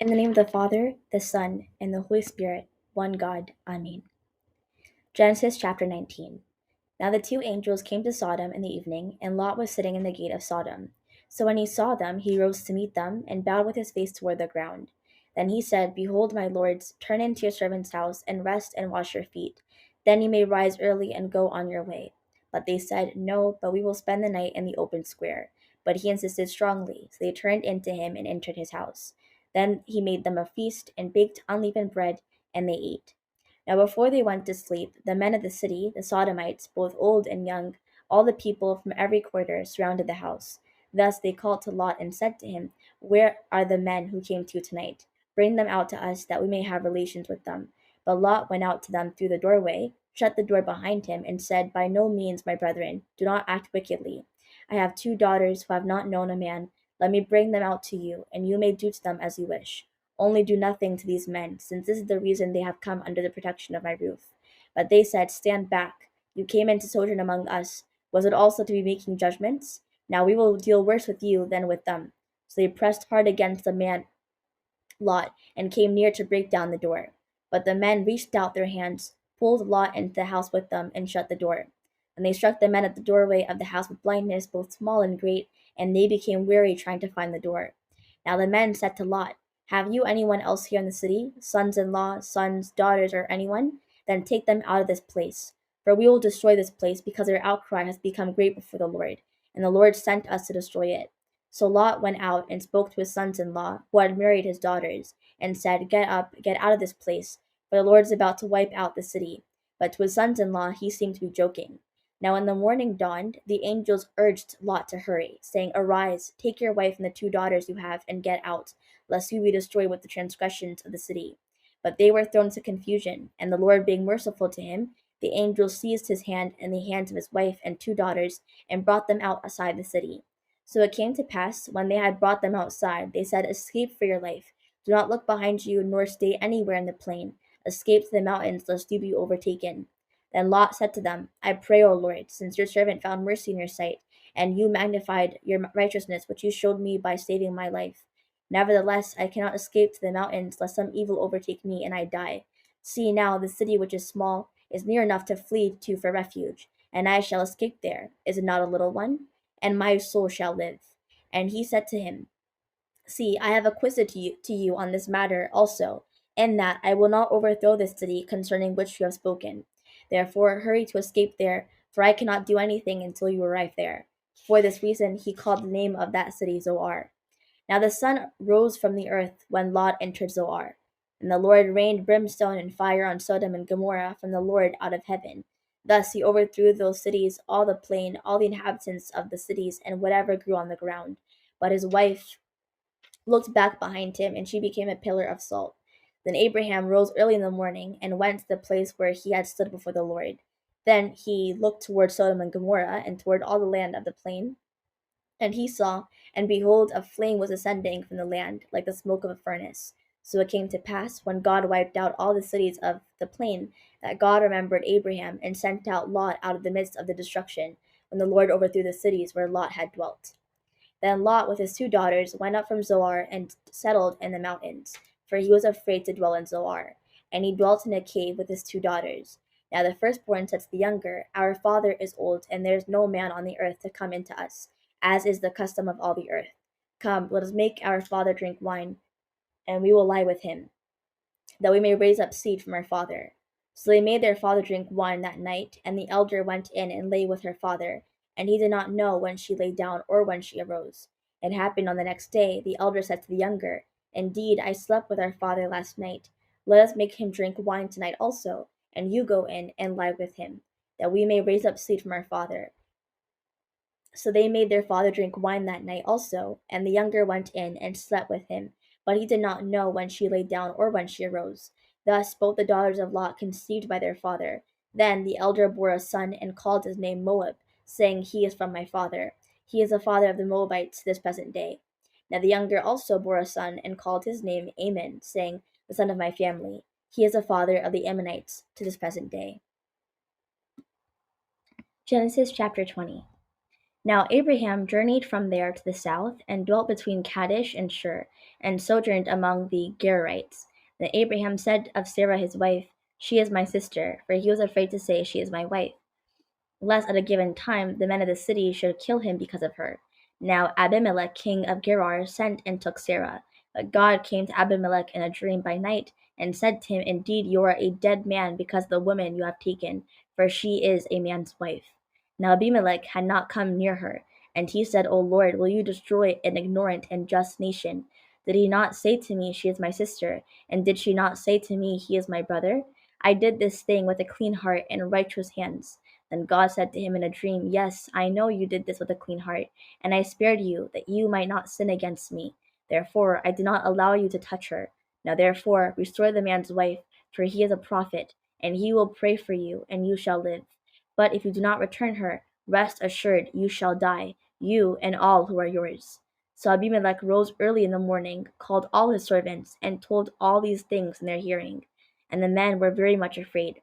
In the name of the Father, the Son, and the Holy Spirit, one God. Amen. Genesis chapter 19. Now the two angels came to Sodom in the evening, and Lot was sitting in the gate of Sodom. So when he saw them, he rose to meet them, and bowed with his face toward the ground. Then he said, Behold, my lords, turn into your servant's house, and rest and wash your feet. Then you may rise early and go on your way. But they said, No, but we will spend the night in the open square. But he insisted strongly, so they turned into him and entered his house. Then he made them a feast, and baked unleavened bread, and they ate. Now before they went to sleep, the men of the city, the Sodomites, both old and young, all the people from every quarter, surrounded the house. Thus they called to Lot and said to him, Where are the men who came to you tonight? Bring them out to us, that we may have relations with them. But Lot went out to them through the doorway, shut the door behind him, and said, By no means, my brethren, do not act wickedly. I have two daughters who have not known a man. Let me bring them out to you, and you may do to them as you wish. Only do nothing to these men, since this is the reason they have come under the protection of my roof. But they said, Stand back. You came in to sojourn among us. Was it also to be making judgments? Now we will deal worse with you than with them. So they pressed hard against the man Lot and came near to break down the door. But the men reached out their hands, pulled Lot into the house with them, and shut the door. And they struck the men at the doorway of the house with blindness, both small and great, and they became weary trying to find the door. Now the men said to Lot, Have you anyone else here in the city, sons-in-law, sons, daughters, or anyone? Then take them out of this place. For we will destroy this place, because their outcry has become great before the Lord, and the Lord sent us to destroy it. So Lot went out and spoke to his sons-in-law, who had married his daughters, and said, Get up, get out of this place, for the Lord is about to wipe out the city. But to his sons-in-law he seemed to be joking. Now when the morning dawned, the angels urged Lot to hurry, saying, Arise, take your wife and the two daughters you have, and get out, lest you be destroyed with the transgressions of the city. But they were thrown into confusion, and the Lord being merciful to him, the angels seized his hand and the hands of his wife and two daughters, and brought them out outside the city. So it came to pass, when they had brought them outside, they said, Escape for your life. Do not look behind you, nor stay anywhere in the plain. Escape to the mountains, lest you be overtaken. Then Lot said to them, I pray, O Lord, since your servant found mercy in your sight, and you magnified your righteousness, which you showed me by saving my life. Nevertheless, I cannot escape to the mountains, lest some evil overtake me, and I die. See now, the city which is small is near enough to flee to for refuge, and I shall escape there. Is it not a little one? And my soul shall live. And he said to him, See, I have acquitted to you on this matter also, in that I will not overthrow this city concerning which you have spoken. Therefore, hurry to escape there, for I cannot do anything until you arrive there. For this reason, he called the name of that city Zoar. Now the sun rose from the earth when Lot entered Zoar. And the Lord rained brimstone and fire on Sodom and Gomorrah from the Lord out of heaven. Thus he overthrew those cities, all the plain, all the inhabitants of the cities, and whatever grew on the ground. But his wife looked back behind him, and she became a pillar of salt. Then Abraham rose early in the morning and went to the place where he had stood before the Lord. Then he looked toward Sodom and Gomorrah, and toward all the land of the plain. And he saw, and behold, a flame was ascending from the land, like the smoke of a furnace. So it came to pass, when God wiped out all the cities of the plain, that God remembered Abraham, and sent out Lot out of the midst of the destruction, when the Lord overthrew the cities where Lot had dwelt. Then Lot with his two daughters went up from Zoar and settled in the mountains, for he was afraid to dwell in Zoar. And he dwelt in a cave with his two daughters. Now the firstborn said to the younger, Our father is old, and there is no man on the earth to come into us, as is the custom of all the earth. Come, let us make our father drink wine, and we will lie with him, that we may raise up seed from our father. So they made their father drink wine that night, and the elder went in and lay with her father, and he did not know when she lay down or when she arose. It happened on the next day, the elder said to the younger, Indeed, I slept with our father last night. Let us make him drink wine tonight also, and you go in and lie with him, that we may raise up seed from our father. So they made their father drink wine that night also, and the younger went in and slept with him, but he did not know when she lay down or when she arose. Thus both the daughters of Lot conceived by their father. Then the elder bore a son and called his name Moab, saying, He is from my father. He is the father of the Moabites to this present day. Now the younger also bore a son and called his name Ammon, saying, The son of my family. He is the father of the Ammonites to this present day. Genesis chapter 20. Now Abraham journeyed from there to the south, and dwelt between Kadesh and Shur, and sojourned among the Gerarites. Then Abraham said of Sarah his wife, She is my sister, for he was afraid to say, She is my wife, lest at a given time the men of the city should kill him because of her. Now Abimelech king of Gerar sent and took Sarah. But God came to Abimelech in a dream by night, and said to him, Indeed, you are a dead man because of the woman you have taken, for she is a man's wife. Now Abimelech had not come near her, and he said, O Lord, will you destroy an ignorant and just nation? Did he not say to me, She is my sister? And did she not say to me, He is my brother? I did this thing with a clean heart and righteous hands. Then God said to him in a dream, Yes, I know you did this with a clean heart, and I spared you, that you might not sin against me. Therefore I did not allow you to touch her. Now therefore restore the man's wife, for he is a prophet, and he will pray for you, and you shall live. But if you do not return her, rest assured you shall die, you and all who are yours. So Abimelech rose early in the morning, called all his servants, and told all these things in their hearing. And the men were very much afraid.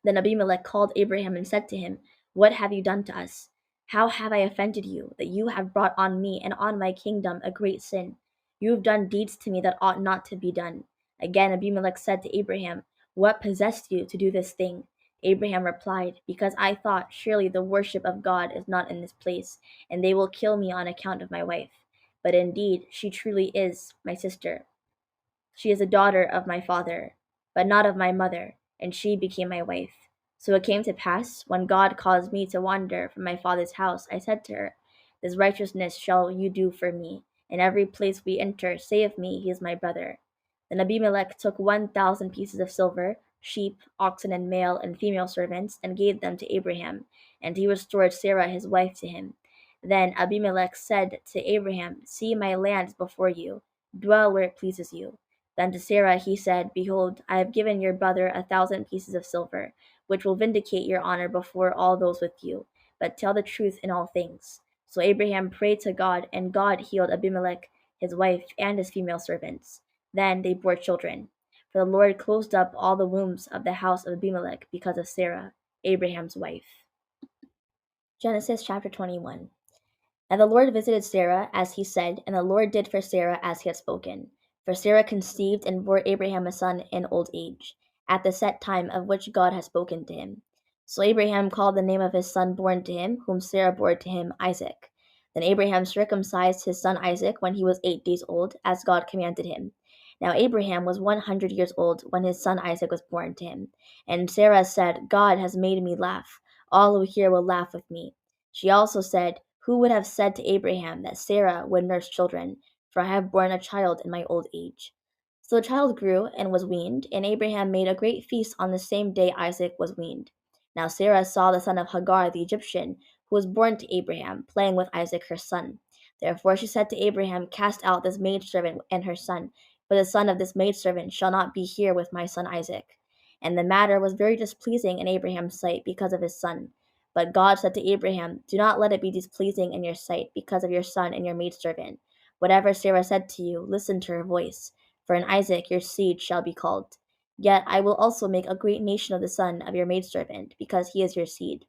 Then Abimelech called Abraham and said to him, What have you done to us? How have I offended you, that you have brought on me and on my kingdom a great sin? You have done deeds to me that ought not to be done. Again Abimelech said to Abraham, What possessed you to do this thing? Abraham replied, Because I thought, surely the worship of God is not in this place, and they will kill me on account of my wife. But indeed, she truly is my sister. She is a daughter of my father, but not of my mother, and she became my wife. So it came to pass, when God caused me to wander from my father's house, I said to her, This righteousness shall you do for me. In every place we enter, say of me, He is my brother. Then Abimelech took 1,000 pieces of silver, sheep, oxen, and male and female servants, and gave them to Abraham, and he restored Sarah his wife to him. Then Abimelech said to Abraham, See, my land is before you. Dwell where it pleases you. Then to Sarah he said, Behold, I have given your brother 1,000 pieces of silver, which will vindicate your honor before all those with you. But tell the truth in all things. So Abraham prayed to God, and God healed Abimelech, his wife, and his female servants. Then they bore children. For the Lord closed up all the wombs of the house of Abimelech because of Sarah, Abraham's wife. Genesis chapter 21. And the Lord visited Sarah as he said, and the Lord did for Sarah as he had spoken. For Sarah conceived and bore Abraham a son in old age, at the set time of which God had spoken to him. So Abraham called the name of his son born to him, whom Sarah bore to him, Isaac. Then Abraham circumcised his son Isaac when he was 8 days old, as God commanded him. Now Abraham was 100 years old when his son Isaac was born to him. And Sarah said, God has made me laugh. All who hear will laugh with me. She also said, Who would have said to Abraham that Sarah would nurse children? For I have borne a child in my old age. So the child grew and was weaned, and Abraham made a great feast on the same day Isaac was weaned. Now Sarah saw the son of Hagar the Egyptian, who was born to Abraham, playing with Isaac her son. Therefore she said to Abraham, Cast out this maidservant and her son, for the son of this maidservant shall not be here with my son Isaac. And the matter was very displeasing in Abraham's sight because of his son. But God said to Abraham, Do not let it be displeasing in your sight because of your son and your maidservant. Whatever Sarah said to you, listen to her voice. For in Isaac your seed shall be called. Yet I will also make a great nation of the son of your maidservant, because he is your seed.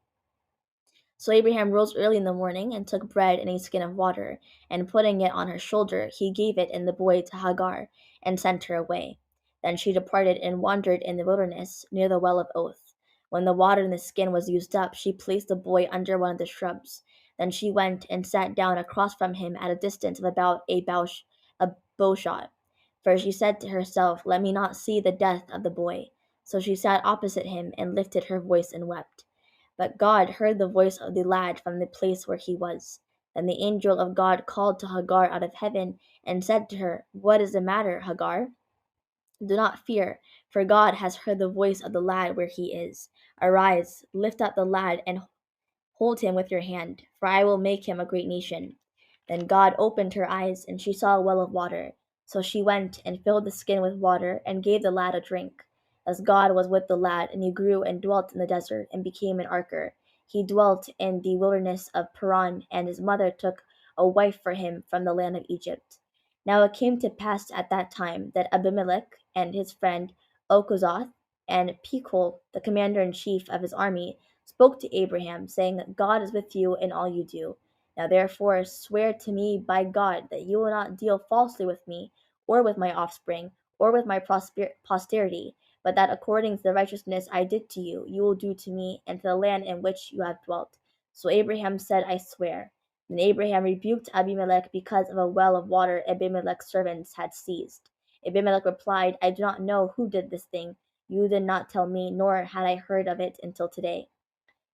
So Abraham rose early in the morning, and took bread and a skin of water, and putting it on her shoulder, he gave it and the boy to Hagar, and sent her away. Then she departed and wandered in the wilderness, near the well of Oath. When the water in the skin was used up, she placed the boy under one of the shrubs. Then she went and sat down across from him at a distance of about a bow shot. For she said to herself, Let me not see the death of the boy. So she sat opposite him, and lifted her voice and wept. But God heard the voice of the lad from the place where he was. Then the angel of God called to Hagar out of heaven, and said to her, What is the matter, Hagar? Do not fear, for God has heard the voice of the lad where he is. Arise, lift up the lad, and hold him with your hand, for I will make him a great nation. Then God opened her eyes, and she saw a well of water. So she went and filled the skin with water, and gave the lad a drink. As God was with the lad, and he grew and dwelt in the desert, and became an archer. He dwelt in the wilderness of Paran, and his mother took a wife for him from the land of Egypt. Now it came to pass at that time that Abimelech and his friend Okozoth and Pekol, the commander in chief of his army, spoke to Abraham, saying, God is with you in all you do. Now therefore swear to me by God that you will not deal falsely with me, or with my offspring, or with my posterity, but that according to the righteousness I did to you, you will do to me and to the land in which you have dwelt. So Abraham said, I swear. Then Abraham rebuked Abimelech because of a well of water Abimelech's servants had seized. Abimelech replied, I do not know who did this thing. You did not tell me, nor had I heard of it until today.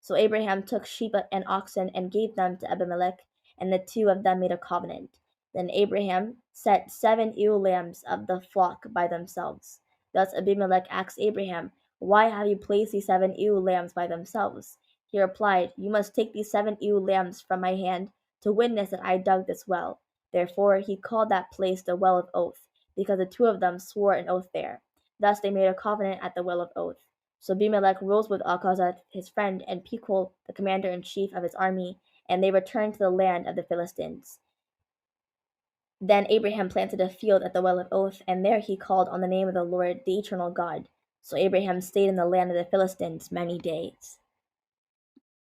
So Abraham took sheep and oxen and gave them to Abimelech, and the two of them made a covenant. Then Abraham set 7 ewe lambs of the flock by themselves. Thus Abimelech asked Abraham, Why have you placed these 7 ewe lambs by themselves? He replied, You must take these 7 ewe lambs from my hand to witness that I dug this well. Therefore he called that place the well of oath, because the two of them swore an oath there. Thus they made a covenant at the well of oath. So Abimelech rose with Achazat his friend and Pichol the commander-in-chief of his army, and they returned to the land of the Philistines. Then Abraham planted a field at the well of oath, and there he called on the name of the Lord, the eternal God. So Abraham stayed in the land of the Philistines many days.